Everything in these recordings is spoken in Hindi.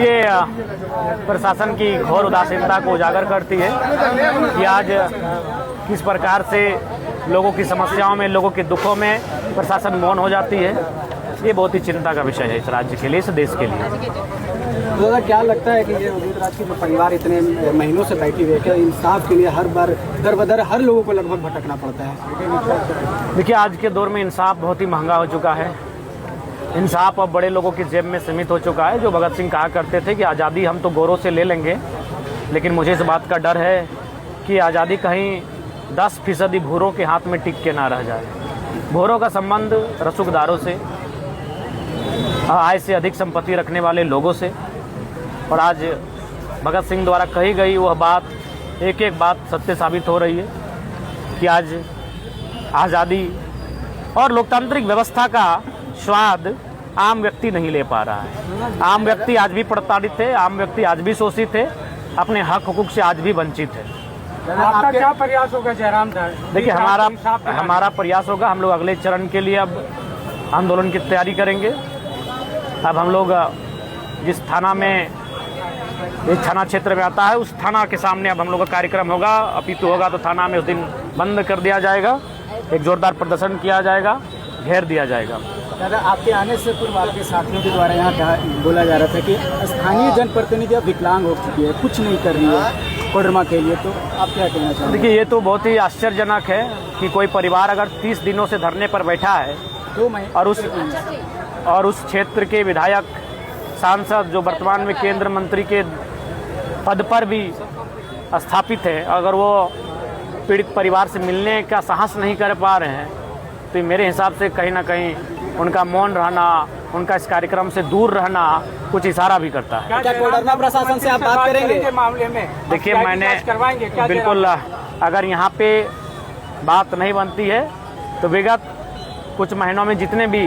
ये प्रशासन की घोर उदासीनता को उजागर करती है कि आज किस प्रकार से लोगों की समस्याओं में, लोगों के दुखों में प्रशासन मौन हो जाती है। ये बहुत ही चिंता का विषय है इस राज्य के लिए, इस देश के लिए। तो क्या लगता है कि ये उदित राज की जो परिवार इतने महीनों से बैठी हुई है, इंसाफ के लिए हर बार दर बदर हर लोगों को लगभग भटकना पड़ता है? देखिए, आज के दौर में इंसाफ बहुत ही महंगा हो चुका है। इंसाफ अब बड़े लोगों की जेब में सीमित हो चुका है। जो भगत सिंह कहा करते थे कि आज़ादी हम तो गोरों से ले लेंगे, लेकिन मुझे इस बात का डर है कि आज़ादी कहीं 10% भूरों के हाथ में टिक के ना रह जाए। भूरों का संबंध रसूखदारों से, आय से अधिक संपत्ति रखने वाले लोगों से, और आज भगत सिंह द्वारा कही गई वह बात, एक एक बात सत्य साबित हो रही है कि आज आज़ादी और लोकतांत्रिक व्यवस्था का स्वाद आम व्यक्ति नहीं ले पा रहा है। आम व्यक्ति आज भी प्रताड़ित है, आम व्यक्ति आज भी शोषित है, अपने हक हुकूक से आज भी वंचित है। आपका क्या प्रयास होगा जयराम सर? देखिए, हमारा प्रयास होगा, हम लोग अगले चरण के लिए अब आंदोलन की तैयारी करेंगे। अब हम लोग जिस थाना में, इस थाना क्षेत्र में आता है, उस थाना के सामने अब हम लोग का कार्यक्रम होगा। अपितु होगा तो थाना में उस दिन बंद कर दिया जाएगा, एक जोरदार प्रदर्शन किया जाएगा, घेर दिया जाएगा। दादा, आपके आने से पूर्व आपके साथियों के द्वारा यहाँ बोला जा रहा था कि स्थानीय जनप्रतिनिधि अब विकलांग हो चुकी है, कुछ नहीं कर रही है कोडरमा के लिए, तो आप क्या कहना चाहते हैं? देखिए, ये तो बहुत ही आश्चर्यजनक है कि कोई परिवार अगर 30 दिनों से धरने पर बैठा है और उस क्षेत्र के विधायक, सांसद जो वर्तमान में केंद्र मंत्री के पद पर भी स्थापित है, अगर वो पीड़ित परिवार से मिलने का साहस नहीं कर पा रहे हैं, तो मेरे हिसाब से कहीं ना कहीं उनका मौन रहना, उनका इस कार्यक्रम से दूर रहना कुछ इशारा भी करता है। क्या कोडरमा प्रशासन से आप बात करेंगे मामले में? देखिए, मैंने बिल्कुल, अगर यहाँ पे बात नहीं बनती है तो विगत कुछ महीनों में जितने भी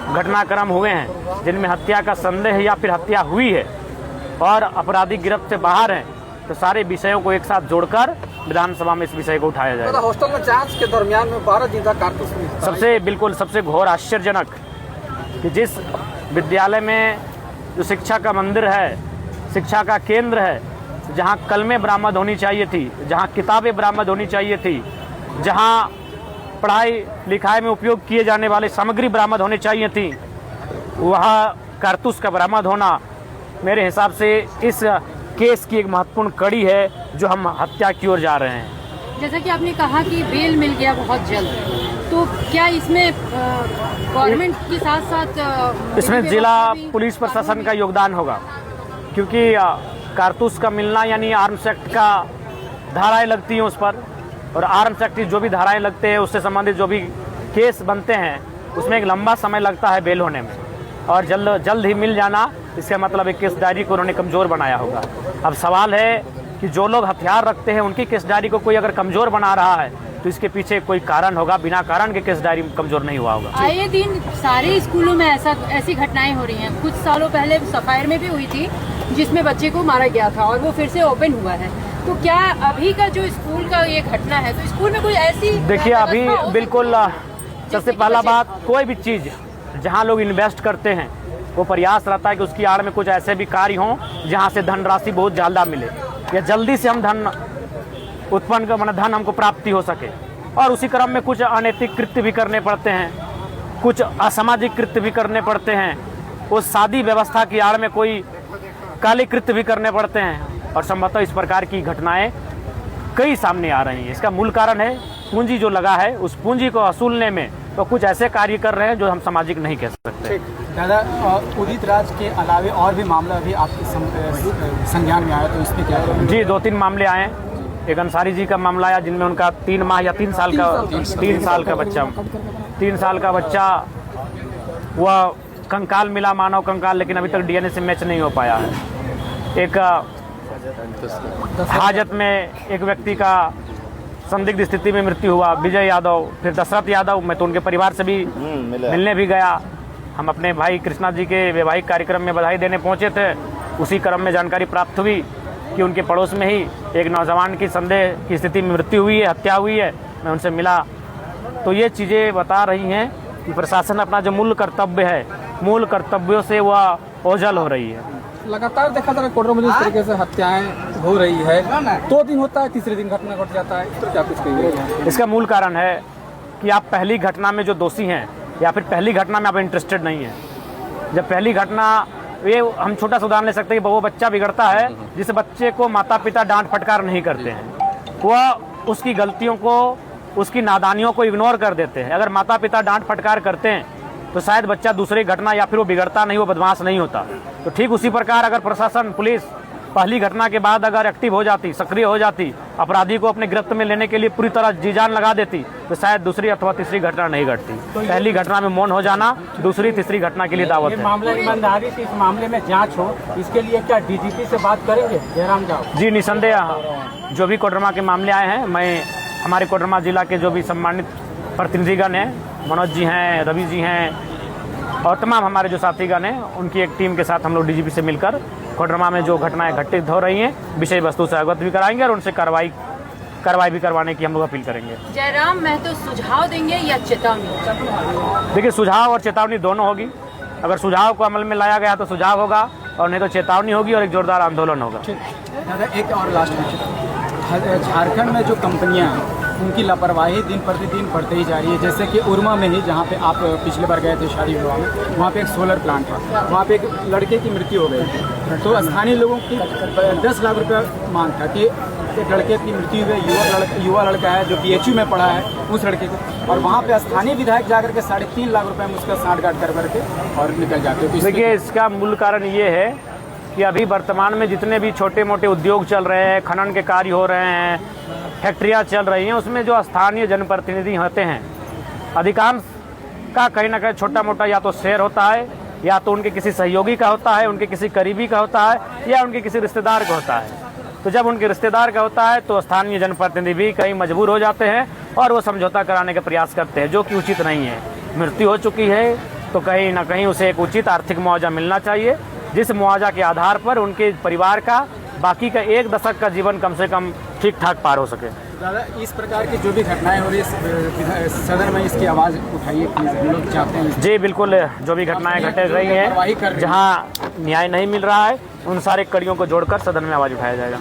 घटनाक्रम हुए हैं, जिनमें हत्या का संदेह है या फिर हत्या हुई है और अपराधी गिरफ्त से बाहर हैं, तो सारे विषयों को एक साथ जोड़कर विधानसभा में इस विषय को उठाया जाएगा। हॉस्टल में जांच के दरमियान में 12 जिंदा कारतूस मिला। सबसे घोर आश्चर्यजनक कि जिस विद्यालय में जो शिक्षा का मंदिर है, शिक्षा का केंद्र है, जहाँ कलमें बरामद होनी चाहिए थी, जहाँ किताबें बरामद होनी चाहिए थी, जहाँ पढ़ाई लिखाई में उपयोग किए जाने वाले सामग्री बरामद होनी चाहिए थी, वहाँ कारतूस का बरामद होना मेरे हिसाब से इस केस की एक महत्वपूर्ण कड़ी है जो हम हत्या की ओर जा रहे हैं। जैसा कि आपने कहा कि बेल मिल गया बहुत जल्द, तो क्या इसमें गवर्नमेंट के साथ साथ इसमें जिला पुलिस प्रशासन का योगदान होगा? क्योंकि कारतूस का मिलना यानी आर्म्स एक्ट का धाराएं लगती हैं उस पर, और आर्म्स एक्ट की जो भी धाराएं लगते हैं उससे संबंधित जो भी केस बनते हैं उसमें एक लंबा समय लगता है बेल होने में, और जल्द ही मिल जाना इसका मतलब एक केस डायरी को उन्होंने कमज़ोर बनाया होगा। अब सवाल है कि जो लोग हथियार रखते हैं उनकी केस डायरी को कोई अगर कमज़ोर बना रहा है तो इसके पीछे कोई कारण होगा, बिना कारण के केस डायरी कमज़ोर नहीं हुआ होगा। आए दिन सारे स्कूलों में ऐसी घटनाएं हो रही हैं। कुछ सालों पहले सफायर में भी हुई थी जिसमें बच्चे को मारा गया था और वो फिर से ओपन हुआ है। तो क्या अभी का जो स्कूल का ये घटना है, तो स्कूल में कोई ऐसी? देखिए, अभी बिल्कुल सबसे पहला बात, कोई भी चीज़ जहाँ लोग इन्वेस्ट करते हैं वो प्रयास रहता है कि उसकी आड़ में कुछ ऐसे भी कार्य हों जहाँ से धनराशि बहुत ज़्यादा मिले या जल्दी से हम धन उत्पन्न धन हमको प्राप्ति हो सके, और उसी क्रम में कुछ अनैतिक कृत्य भी करने पड़ते हैं, कुछ असामाजिक कृत्य भी करने पड़ते हैं, उस शादी व्यवस्था की आड़ में कोई काले कृत्य भी करने पड़ते हैं, और संभवतः इस प्रकार की घटनाएं कई सामने आ रही हैं। इसका मूल कारण है पूंजी जो लगा है, उस पूंजी को वसूलने में तो कुछ ऐसे कार्य कर रहे हैं जो हम सामाजिक नहीं कह सकते। दादा, उदित राज के अलावे और भी मामला अभी आपके संज्ञान में आया, तो इसमें क्या है? जी, 2-3 मामले आए। एक अंसारी जी का मामला आया जिनमें उनका 3 माह या 3 साल का बच्चा वह कंकाल मिला, मानव कंकाल, लेकिन अभी तक डीएनए से मैच नहीं हो पाया है। एक हाजत में एक व्यक्ति का संदिग्ध स्थिति में मृत्यु हुआ, विजय यादव, फिर दशरथ यादव। मैं तो उनके परिवार से भी मिलने भी गया। हम अपने भाई कृष्णा जी के वैवाहिक कार्यक्रम में बधाई देने पहुंचे थे। उसी क्रम में जानकारी प्राप्त हुई कि उनके पड़ोस में ही एक नौजवान की संदेह की स्थिति में मृत्यु हुई है, हत्या हुई है। मैं उनसे मिला तो ये चीज़ें बता रही हैं कि प्रशासन अपना जो मूल कर्तव्य है, मूल कर्तव्यों से वह ओझल हो रही है। लगातार देखा जा रहा है कोडरमा में जिस तरीके से हत्याएं हो रही है, 2 दिन होता है, तीसरे दिन घटना घट जाता है, तो क्या कुछ कहिए? इसका मूल कारण है कि आप पहली घटना में जो दोषी हैं या फिर पहली घटना में आप इंटरेस्टेड नहीं हैं। जब पहली घटना, ये हम छोटा सा उदाहरण ले सकते हैं कि वो बच्चा बिगड़ता है जिस बच्चे को माता पिता डांट फटकार नहीं करते हैं, वह उसकी गलतियों को, उसकी नादानियों को इग्नोर कर देते हैं। अगर माता पिता डांट फटकार करते हैं तो शायद बच्चा दूसरी घटना या फिर वो बिगड़ता नहीं, वो बदमाश नहीं होता। तो ठीक उसी प्रकार अगर प्रशासन, पुलिस पहली घटना के बाद अगर एक्टिव हो जाती, सक्रिय हो जाती, अपराधी को अपने गिरफ्त में लेने के लिए पूरी तरह जी जान लगा देती, तो शायद दूसरी अथवा तीसरी घटना नहीं घटती। पहली घटना में मौन हो जाना दूसरी तीसरी घटना के लिए दावत है। मामला ईमानदारी से इस मामले में जांच हो, इसके लिए क्या डीजीपी से बात करेंगे जयराम जाओ? जी निसंदेह जो भी कोडरमा के मामले आए हैं, मैं हमारे कोडरमा जिला के जो भी सम्मानित प्रतिनिधिगण हैं, मनोज जी हैं, रवि जी हैं और तमाम हमारे जो साथीगण हैं, उनकी एक टीम के साथ हम लोग डीजीपी से मिलकर कोडरमा में जो घटनाएं घटित हो रही हैं विषय वस्तु से अवगत भी कराएंगे और उनसे कार्रवाई भी करवाने की हम लोग अपील करेंगे। जयराम महतो सुझाव देंगे या चेतावनी? देखिए, सुझाव और चेतावनी दोनों होगी। अगर सुझाव को अमल में लाया गया तो सुझाव होगा और नहीं तो चेतावनी होगी और एक जोरदार आंदोलन होगा। दादा एक और लास्ट क्वेश्चन, झारखंड में जो कंपनियां हैं उनकी लापरवाही दिन प्रतिदिन बढ़ते ही जा रही है। जैसे कि उरमा में ही, जहाँ पे आप पिछले बार गए थे शादी विवाह में, वहाँ पे एक सोलर प्लांट था, वहाँ पे एक लड़के की मृत्यु हो गई थी। तो स्थानीय लोगों की 10 लाख रुपया मांग था कि एक लड़के की मृत्यु हुई, युवा लड़का है जो PHU में पढ़ा है, उस लड़के को, और वहाँ पे स्थानीय विधायक जाकर के 3.5 लाख रुपये में उसका साठगांठ कर करके और निकल जाते हैं। देखिए, इसका मूल कारण ये है कि अभी वर्तमान में जितने भी छोटे मोटे उद्योग चल रहे हैं, खनन के कार्य हो रहे हैं, फैक्ट्रियाँ चल रही हैं, उसमें जो स्थानीय जनप्रतिनिधि होते हैं, अधिकांश का कहीं ना कहीं छोटा मोटा या तो शेयर होता है, या तो उनके किसी सहयोगी का होता है, उनके किसी करीबी का होता है, या उनके किसी रिश्तेदार का होता है। तो जब उनके रिश्तेदार का होता है तो स्थानीय जनप्रतिनिधि भी कहीं मजबूर हो जाते हैं और वो समझौता कराने का प्रयास करते हैं, जो कि उचित नहीं है। मृत्यु हो चुकी है तो कहीं ना कहीं उसे एक उचित आर्थिक मुआवजा मिलना चाहिए, जिस मुआवजा के आधार पर उनके परिवार का बाकी का 1 दशक का जीवन कम से कम ठीक ठाक पार हो सके। दादा, इस प्रकार की जो भी घटनाएं हो रही है सदन में, इसकी आवाज़ उठाइए प्लीज, हम लोग चाहते हैं। जी बिल्कुल, जो भी घटनाएं घट रही हैं, जहां न्याय नहीं मिल रहा है, उन सारे कड़ियों को जोड़कर सदन में आवाज़ उठाया जाएगा।